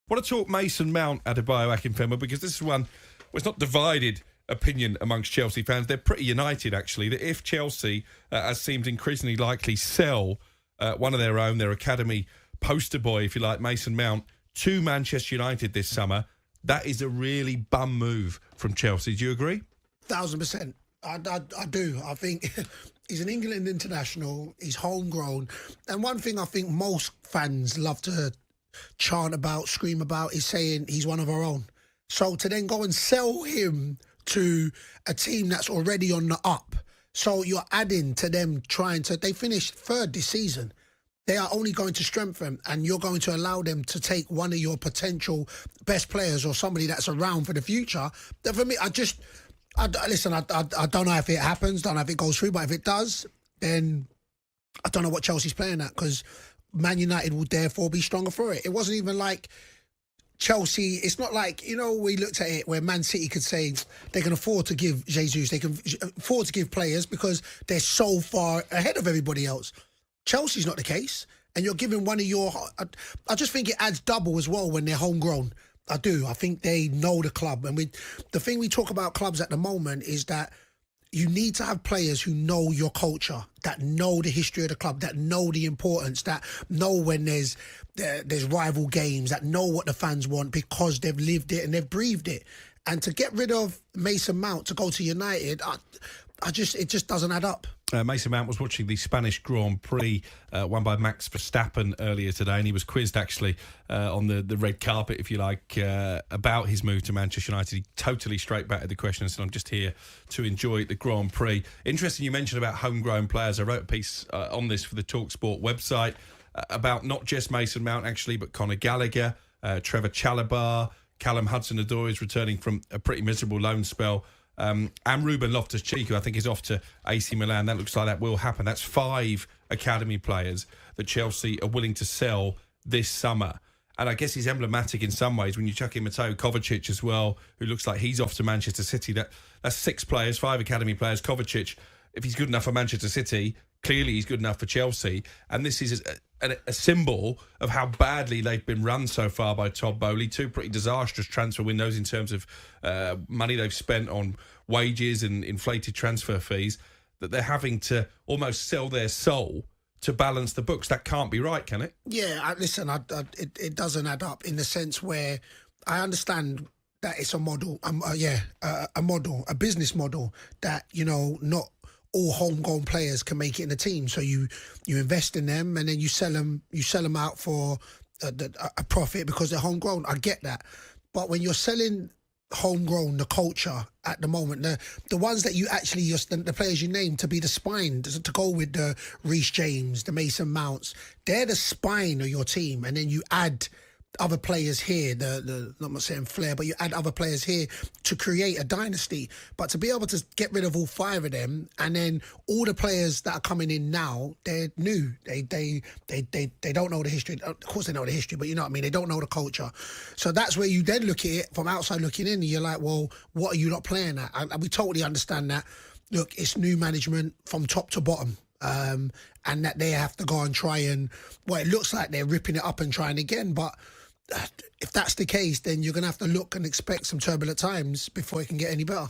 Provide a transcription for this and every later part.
Want to talk Mason Mount, Adebayo Akinfenwa, because this is one where it's not divided opinion amongst Chelsea fans. They're pretty united, actually, that if Chelsea, as seems increasingly likely, sell one of their own, their academy poster boy, if you like, Mason Mount, to Manchester United this summer, that is a really bum move from Chelsea. Do you agree? 1,000%. I do. I think he's an England international. He's homegrown. And one thing I think most fans love to chant about, scream about, is saying he's one of our own. So to then go and sell him to a team that's already on the up, so you're adding to them they finished third this season. They are only going to strengthen, and you're going to allow them to take one of your potential best players or somebody that's around for the future. For me, I don't know if it happens, don't know if it goes through, but if it does, then I don't know what Chelsea's playing at, because Man United will therefore be stronger for it. It wasn't even like Chelsea, it's not like, we looked at it where Man City could say they can afford to give Jesus, they can afford to give players because they're so far ahead of everybody else. Chelsea's not the case, and you're giving one of your... I just think it adds double as well when they're homegrown. I do. I think they know the club. And the thing we talk about clubs at the moment is that you need to have players who know your culture, that know the history of the club, that know the importance, that know when there's rival games, that know what the fans want because they've lived it and they've breathed it. And to get rid of Mason Mount to go to United, it just doesn't add up. Mason Mount was watching the Spanish Grand Prix won by Max Verstappen earlier today, and he was quizzed actually on the red carpet, if you like, about his move to Manchester United. He totally straight back at the question and said, I'm just here to enjoy the Grand Prix. Interesting you mentioned about homegrown players. I wrote a piece on this for the TalkSport website about not just Mason Mount actually, but Conor Gallagher, Trevor Chalobah, Callum Hudson-Odoi is returning from a pretty miserable loan spell. And Ruben Loftus-Cheek, who I think is off to AC Milan. That looks like that will happen. That's 5 academy players that Chelsea are willing to sell this summer. And I guess he's emblematic in some ways when you chuck in Mateo Kovacic as well, who looks like he's off to Manchester City. That's 6 players, 5 academy players. Kovacic, if he's good enough for Manchester City, clearly he's good enough for Chelsea. And this is a symbol of how badly they've been run so far by Todd Boehly. 2 pretty disastrous transfer windows in terms of money they've spent on wages and inflated transfer fees, that they're having to almost sell their soul to balance the books. That can't be right, can it? Yeah, listen, it doesn't add up in the sense where I understand that it's a model, a business model that, not all homegrown players can make it in the team. So you invest in them and then you sell them out for a profit because they're homegrown. I get that. But when you're selling homegrown, the culture at the moment, the ones that you actually, the players you name to be the spine, to go with the Reece James, the Mason Mounts, they're the spine of your team. And then you add other players here, I'm not saying flair, but you add other players here to create a dynasty. But to be able to get rid of all 5 of them, and then all the players that are coming in now, they're new. They don't know the history. Of course they know the history, but you know what I mean? They don't know the culture. So that's where you then look at it from outside looking in, and you're like, well, what are you not playing at? And we totally understand that. Look, it's new management from top to bottom. And that they have to go and try and, well, it looks like they're ripping it up and trying again, but if that's the case, then you're going to have to look and expect some turbulent times before it can get any better.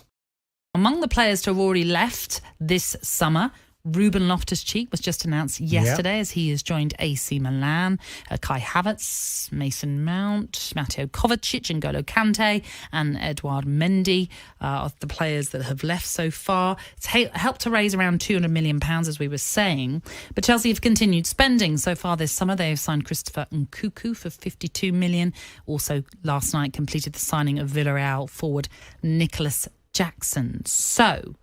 Among the players to have already left this summer, Ruben Loftus-Cheek was just announced yesterday as he has joined AC Milan. Kai Havertz, Mason Mount, Mateo Kovacic, N'Golo Kante and Edouard Mendy are the players that have left so far. It's helped to raise around £200 million, as we were saying. But Chelsea have continued spending. So far this summer, they have signed Christopher Nkunku for £52 million. Also, last night, completed the signing of Villarreal forward Nicholas Jackson. So,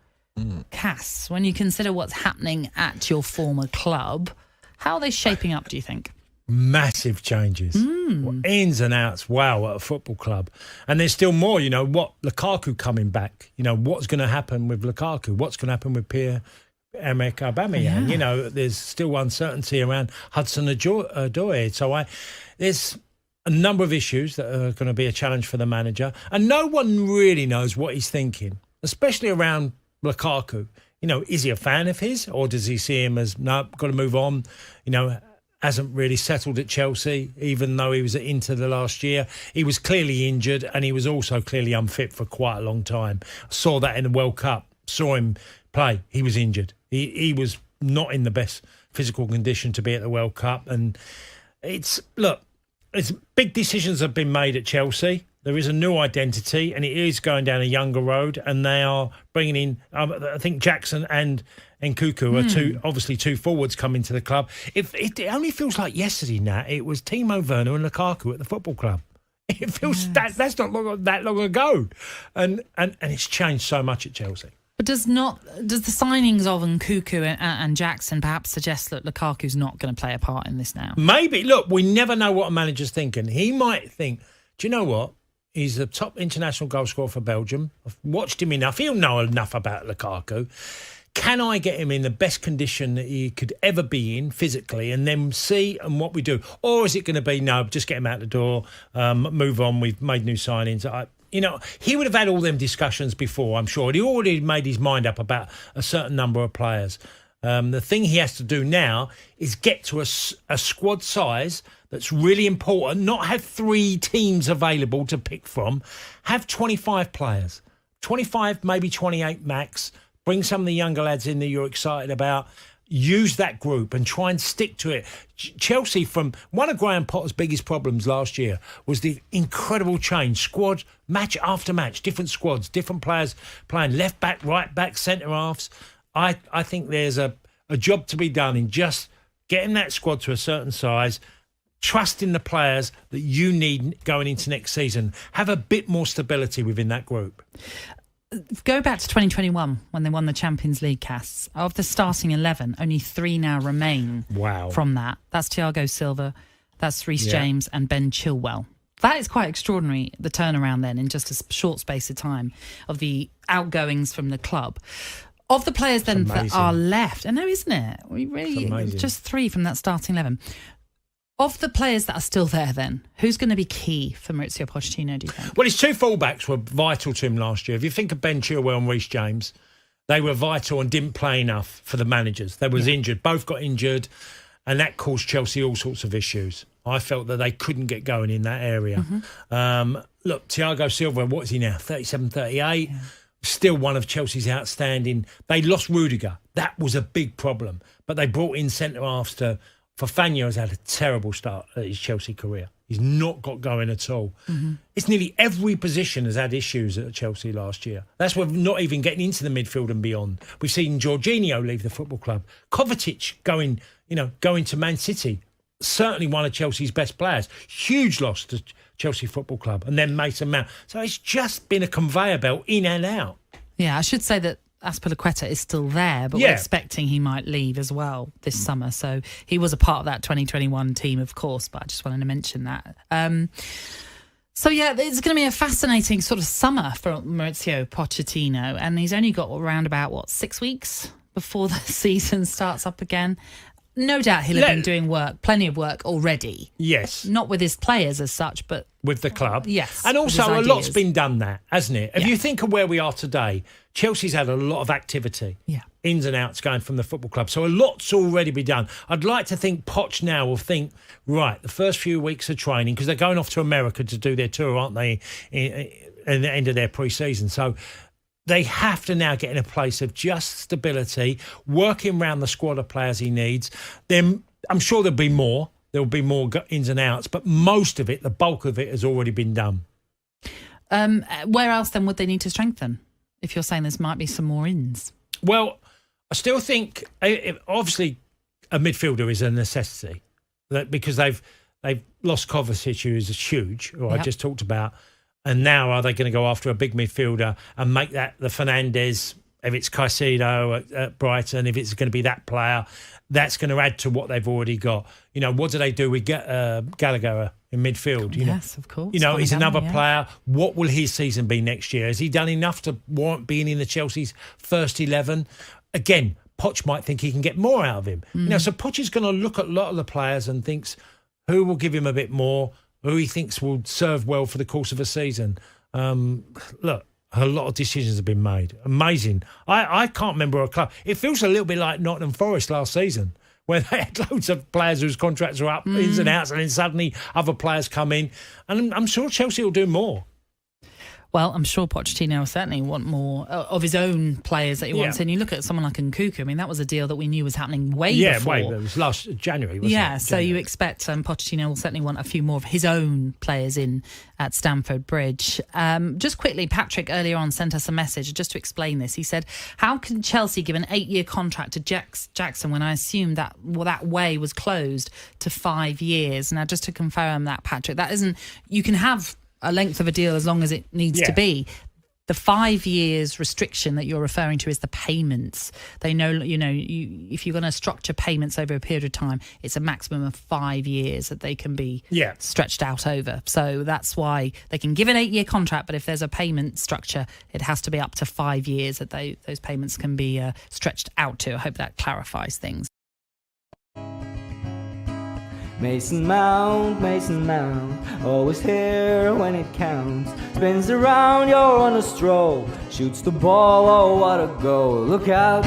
Cass, when you consider what's happening at your former club, how are they shaping up, do you think? Massive changes. Ins and outs, wow, at a football club. And there's still more, what Lukaku coming back, what's going to happen with Lukaku, what's going to happen with Pierre-Emerick Aubameyang. Yeah. There's still uncertainty around Hudson-Odoi. So there's a number of issues that are going to be a challenge for the manager. And no one really knows what he's thinking, especially around Lukaku. Is he a fan of his, or does he see him as, no, got to move on? hasn't really settled at Chelsea, even though he was at Inter the last year. He was clearly injured, and he was also clearly unfit for quite a long time. I saw that in the World Cup, saw him play. He was injured. He was not in the best physical condition to be at the World Cup. And it's big decisions have been made at Chelsea. There is a new identity, and it is going down a younger road, and they are bringing in, I think, Jackson and Nkunku are two forwards coming to the club. It only feels like yesterday, Nat, it was Timo Werner and Lukaku at the football club. It feels that's not that long ago. And it's changed so much at Chelsea. But does the signings of Nkunku and Jackson perhaps suggest that Lukaku's not going to play a part in this now? Maybe. Look, we never know what a manager's thinking. He might think, do you know what? He's the top international goal scorer for Belgium. I've watched him enough. He'll know enough about Lukaku. Can I get him in the best condition that he could ever be in physically, and then see what we do? Or is it going to be, no, just get him out the door, move on, we've made new signings? He would have had all them discussions before, I'm sure. He already made his mind up about a certain number of players. The thing he has to do now is get to a squad size that's really important, not have 3 teams available to pick from, have 25 players, 25, maybe 28 max, bring some of the younger lads in that you're excited about, use that group and try and stick to it. Chelsea, from one of Graham Potter's biggest problems last year was the incredible change, squad, match after match, different squads, different players playing left back, right back, centre halves. I think there's a job to be done in just getting that squad to a certain size, trusting the players that you need going into next season, have a bit more stability within that group. Go back to 2021 when they won the Champions League casts. Of the starting 11, only 3 now remain from that. That's Thiago Silva, that's Reece James and Ben Chilwell. That is quite extraordinary, the turnaround then in just a short space of time of the outgoings from the club. Of the players then that are left, I know, isn't it? We really just 3 from that starting 11. Of the players that are still there then, who's going to be key for Maurizio Pochettino, do you think? Well, his 2 fullbacks were vital to him last year. If you think of Ben Chilwell and Reece James, they were vital and didn't play enough for the managers. They was injured. Both got injured, and that caused Chelsea all sorts of issues. I felt that they couldn't get going in that area. Look, Thiago Silva, what is he now? 37, 38. Yeah. Still one of Chelsea's outstanding. They lost Rudiger. That was a big problem. But they brought in centre-halves to... Fafana has had a terrible start at his Chelsea career. He's not got going at all. It's nearly every position has had issues at Chelsea last year. That's why we're not even getting into the midfield and beyond. We've seen Jorginho leave the football club. Kovacic going to Man City. Certainly one of Chelsea's best players. Huge loss to Chelsea Football Club. And then Mason Mount. So it's just been a conveyor belt in and out. Yeah, I should say that Azpilicueta is still there, but we're expecting he might leave as well this summer. So he was a part of that 2021 team, of course, but I just wanted to mention that. So, it's going to be a fascinating sort of summer for Maurizio Pochettino, and he's only got around about, 6 weeks before the season starts up again. No doubt he'll have been doing plenty of work already. Yes. Not with his players as such, but... with the club. Yes. And also a lot's been done there, hasn't it? If you think of where we are today, Chelsea's had a lot of activity. Yeah. Ins and outs going from the football club. So a lot's already been done. I'd like to think Poch now will think, right, the first few weeks of training, because they're going off to America to do their tour, aren't they, at the end of their pre-season. So... they have to now get in a place of just stability, working around the squad of players he needs. Then I'm sure there'll be more. There'll be more ins and outs, but most of it, the bulk of it, has already been done. Where else then would they need to strengthen? If you're saying there might be some more ins. Well, I still think obviously a midfielder is a necessity, because they've lost Kovacic, who is huge, who I just talked about. And now are they going to go after a big midfielder and make that the Fernandes, if it's Caicedo at Brighton, if it's going to be that player, that's going to add to what they've already got. What do they do with Gallagher in midfield? Yes, of course. He's another player. What will his season be next year? Has he done enough to warrant being in the Chelsea's first 11? Again, Poch might think he can get more out of him. So Poch is going to look at a lot of the players and thinks who will give him a bit more, who he thinks will serve well for the course of a season. Look, a lot of decisions have been made. Amazing. I can't remember a club. It feels a little bit like Nottingham Forest last season where they had loads of players whose contracts were up, ins and outs, and then suddenly other players come in. And I'm sure Chelsea will do more. Well, I'm sure Pochettino will certainly want more of his own players that he wants in. You look at someone like Nkunku. I mean, that was a deal that we knew was happening way before. It was last January, wasn't it? Yeah, so you expect Pochettino will certainly want a few more of his own players in at Stamford Bridge. Just quickly, Patrick earlier on sent us a message just to explain this. He said, how can Chelsea give an 8-year contract to Jackson when I assume that that way was closed to 5 years? Now, just to confirm that, Patrick, that isn't... You can have a length of a deal as long as it needs to be. The 5 years restriction that you're referring to is the payments. They know, if you're going to structure payments over a period of time, it's a maximum of 5 years that they can be stretched out over. So that's why they can give an 8-year contract, but if there's a payment structure, it has to be up to 5 years that those payments can be stretched out to. I hope that clarifies things. Mason Mount, always here when it counts. Spins around, you're on a stroll. Shoots the ball, oh what a goal. Look out,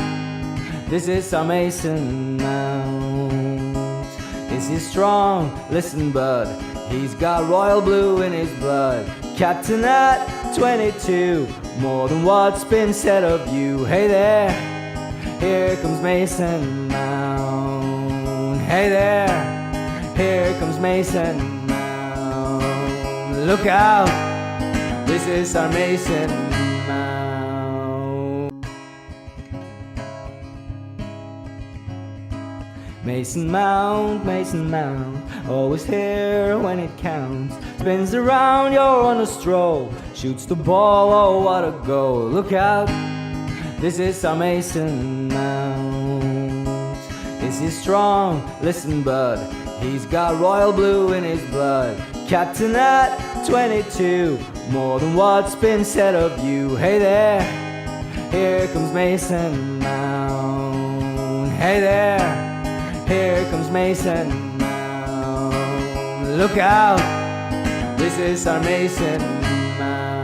this is our Mason Mount. Is he strong? Listen bud, he's got royal blue in his blood. Captain at 22, more than what's been said of you. Hey there, here comes Mason Mount. Hey there, here comes Mason Mount. Look out, this is our Mason Mount. Mason Mount, always here when it counts. Spins around, you're on a stroll. Shoots the ball, oh what a goal. Look out, this is our Mason Mount. Is he strong? Listen bud, he's got royal blue in his blood. Captain at 22, more than what's been said of you. Hey there, here comes Mason Mount. Hey there, here comes Mason Mount. Look out, this is our Mason Mount.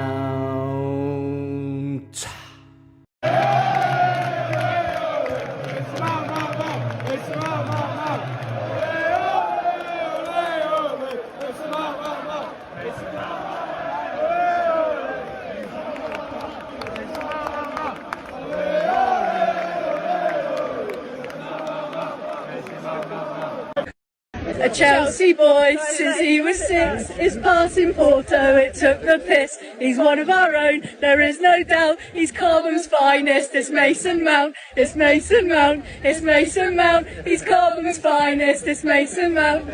A Chelsea boy since he was 6, his passing Porto, it took the piss. He's one of our own, there is no doubt, he's Carbon's finest. It's Mason Mount, it's Mason Mount, it's Mason Mount, he's Carbon's finest, it's Mason Mount.